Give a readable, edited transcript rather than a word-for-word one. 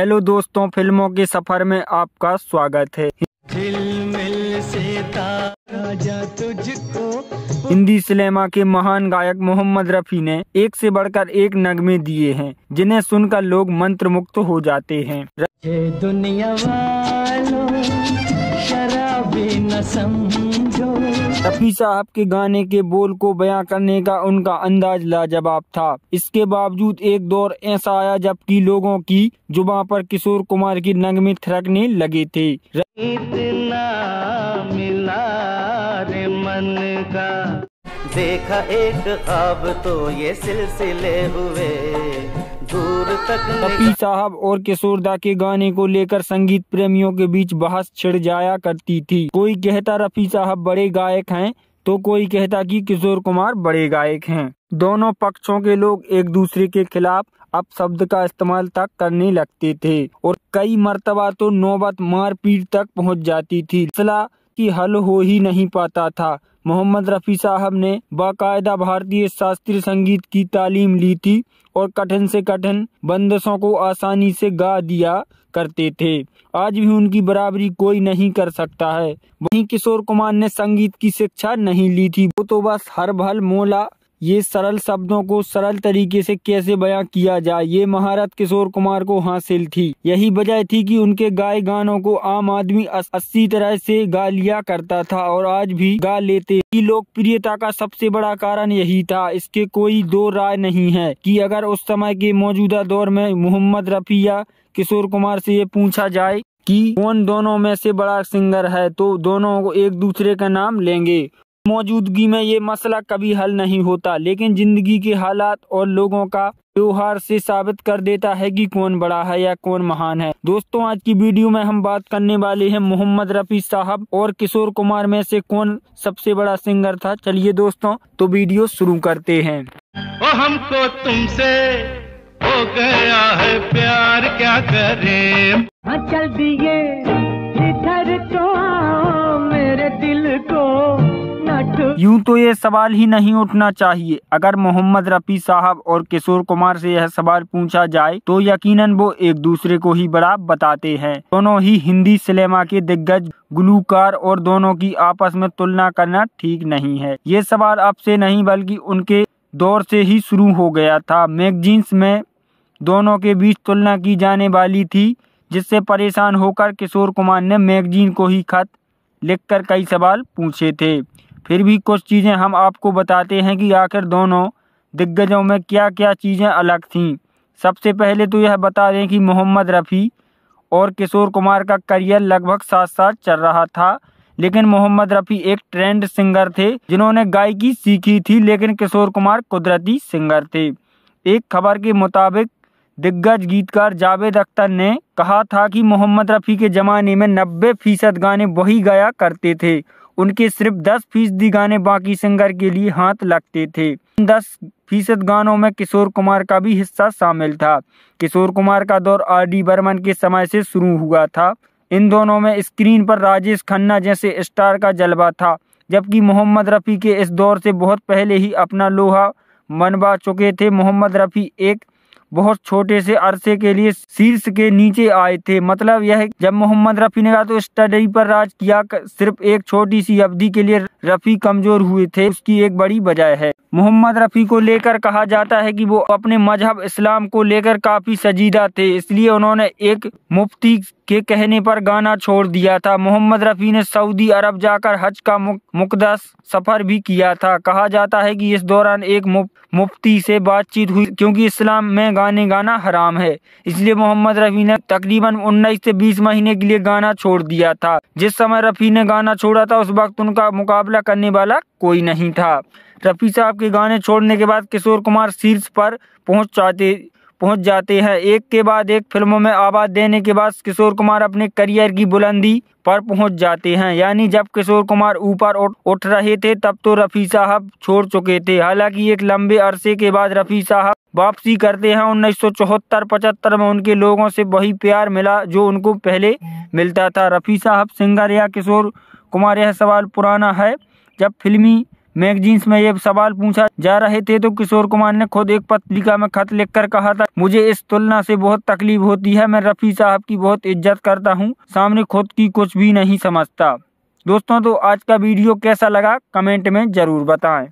Hello दोस्तों, फिल्मों के सफर में आपका स्वागत है। हिंदी सिनेमा के महान गायक मोहम्मद रफ़ी ने एक से बढ़कर एक नगमे दिए हैं, जिन्हें सुनकर लोग मंत्रमुग्ध हो जाते हैं। दुनिया वालों शराबी न समझो। रफ़ी साहब के गाने के बोल को बयां करने का उनका अंदाज लाजवाब था। इसके बावजूद एक दौर ऐसा आया जबकि लोगों की जुबां पर किशोर कुमार की नगमे थिरकने लगे थे। इतना मिला रे मन का, देखा एक ख्वाब तो ये सिलसिले हुए दूर तक। रफ़ी साहब और किशोर दा के गाने को लेकर संगीत प्रेमियों के बीच बहस छिड़ जाया करती थी। कोई कहता रफ़ी साहब बड़े गायक हैं तो कोई कहता कि किशोर कुमार बड़े गायक हैं। दोनों पक्षों के लोग एक दूसरे के खिलाफ अपशब्द का इस्तेमाल तक करने लगते थे और कई मर्तबा तो नौबत मारपीट तक पहुंच जाती थी। मसला की हल हो ही नहीं पाता था। मोहम्मद रफ़ी साहब ने बाकायदा भारतीय शास्त्रीय संगीत की तालीम ली थी और कठिन से कठिन बंदिशों को आसानी से गा दिया करते थे। आज भी उनकी बराबरी कोई नहीं कर सकता है। वहीं किशोर कुमार ने संगीत की शिक्षा नहीं ली थी, वो तो बस हर भल मोला ये सरल शब्दों को सरल तरीके से कैसे बयां किया जाए, ये महारत किशोर कुमार को हासिल थी। यही वजह थी कि उनके गाए गानों को आम आदमी अस्सी तरह से गा लिया करता था और आज भी गा लेते। लोकप्रियता का सबसे बड़ा कारण यही था। इसके कोई दो राय नहीं है कि अगर उस समय के मौजूदा दौर में मोहम्मद रफ़ी या किशोर कुमार से ये पूछा जाए कि कौन दोनों में से बड़ा सिंगर है, तो दोनों को एक दूसरे का नाम लेंगे। मौजूदगी में ये मसला कभी हल नहीं होता, लेकिन जिंदगी के हालात और लोगों का व्यवहार से साबित कर देता है कि कौन बड़ा है या कौन महान है। दोस्तों, आज की वीडियो में हम बात करने वाले हैं मोहम्मद रफ़ी साहब और किशोर कुमार में से कौन सबसे बड़ा सिंगर था। चलिए दोस्तों, तो वीडियो शुरू करते हैं। ओ हमको तुमसे हो गया है प्यार, क्या करें। चल दिए इधर तो आओ मेरे दिल को। यूं तो ये सवाल ही नहीं उठना चाहिए। अगर मोहम्मद रफ़ी साहब और किशोर कुमार से यह सवाल पूछा जाए तो यकीनन वो एक दूसरे को ही बड़ा बताते हैं। दोनों ही हिंदी सिनेमा के दिग्गज गुलूकार और दोनों की आपस में तुलना करना ठीक नहीं है। ये सवाल अब से नहीं बल्कि उनके दौर से ही शुरू हो गया था। मैगजीन्स में दोनों के बीच तुलना की जाने वाली थी, जिससे परेशान होकर किशोर कुमार ने मैगजीन को ही खत लिखकर कई सवाल पूछे थे। फिर भी कुछ चीज़ें हम आपको बताते हैं कि आखिर दोनों दिग्गजों में क्या क्या चीज़ें अलग थीं। सबसे पहले तो यह बता दें कि मोहम्मद रफ़ी और किशोर कुमार का करियर लगभग साथ साथ चल रहा था, लेकिन मोहम्मद रफ़ी एक ट्रेंड सिंगर थे जिन्होंने गायकी सीखी थी, लेकिन किशोर कुमार कुदरती सिंगर थे। एक खबर के मुताबिक दिग्गज गीतकार जावेद अख्तर ने कहा था कि मोहम्मद रफ़ी के ज़माने में 90% गाने वही गाया करते थे। उनके सिर्फ 10% गाने बाकी सिंगर के लिए हाथ लगते थे। 10% गानों में किशोर कुमार का भी हिस्सा शामिल था। किशोर कुमार का दौर आर.डी. बर्मन के समय से शुरू हुआ था। इन दोनों में स्क्रीन पर राजेश खन्ना जैसे स्टार का जलवा था, जबकि मोहम्मद रफ़ी के इस दौर से बहुत पहले ही अपना लोहा मनवा चुके थे। मोहम्मद रफ़ी एक बहुत छोटे से अरसे के लिए शीर्ष के नीचे आए थे। मतलब यह जब मोहम्मद रफ़ी ने कहा तो स्टडी पर राज किया, सिर्फ एक छोटी सी अवधि के लिए रफ़ी कमजोर हुए थे। उसकी एक बड़ी वजह है। मोहम्मद रफ़ी को लेकर कहा जाता है कि वो अपने मजहब इस्लाम को लेकर काफी संजीदा थे, इसलिए उन्होंने एक मुफ्ती के कहने पर गाना छोड़ दिया था। मोहम्मद रफ़ी ने सऊदी अरब जाकर हज का मुक़द्दस सफर भी किया था। कहा जाता है कि इस दौरान एक मुफ्ती से बातचीत हुई, क्योंकि इस्लाम में गाने गाना हराम है, इसलिए मोहम्मद रफ़ी ने तकरीबन 19 से 20 महीने के लिए गाना छोड़ दिया था। जिस समय रफ़ी ने गाना छोड़ा था उस वक्त उनका मुकाबला करने वाला कोई नहीं था। रफ़ी साहब के गाने छोड़ने के बाद किशोर कुमार शीर्ष पर पहुंच जाते हैं। एक के बाद एक फिल्मों में आवाज देने के बाद किशोर कुमार अपने करियर की बुलंदी पर पहुंच जाते हैं। यानी जब किशोर कुमार ऊपर उठ रहे थे तब तो रफ़ी साहब छोड़ चुके थे। हालांकि एक लंबे अरसे के बाद रफ़ी साहब वापसी करते हैं। 1974-75 में उनके लोगों से वही प्यार मिला जो उनको पहले मिलता था। रफ़ी साहब सिंगर या किशोर कुमार, यह सवाल पुराना है। जब फिल्मी मैगजीन्स में ये सवाल पूछा जा रहे थे तो किशोर कुमार ने खुद एक पत्रिका में खत लिखकर कहा था, मुझे इस तुलना से बहुत तकलीफ होती है, मैं रफी साहब की बहुत इज्जत करता हूँ, सामने खुद की कुछ भी नहीं समझता। दोस्तों, तो आज का वीडियो कैसा लगा कमेंट में जरूर बताएं।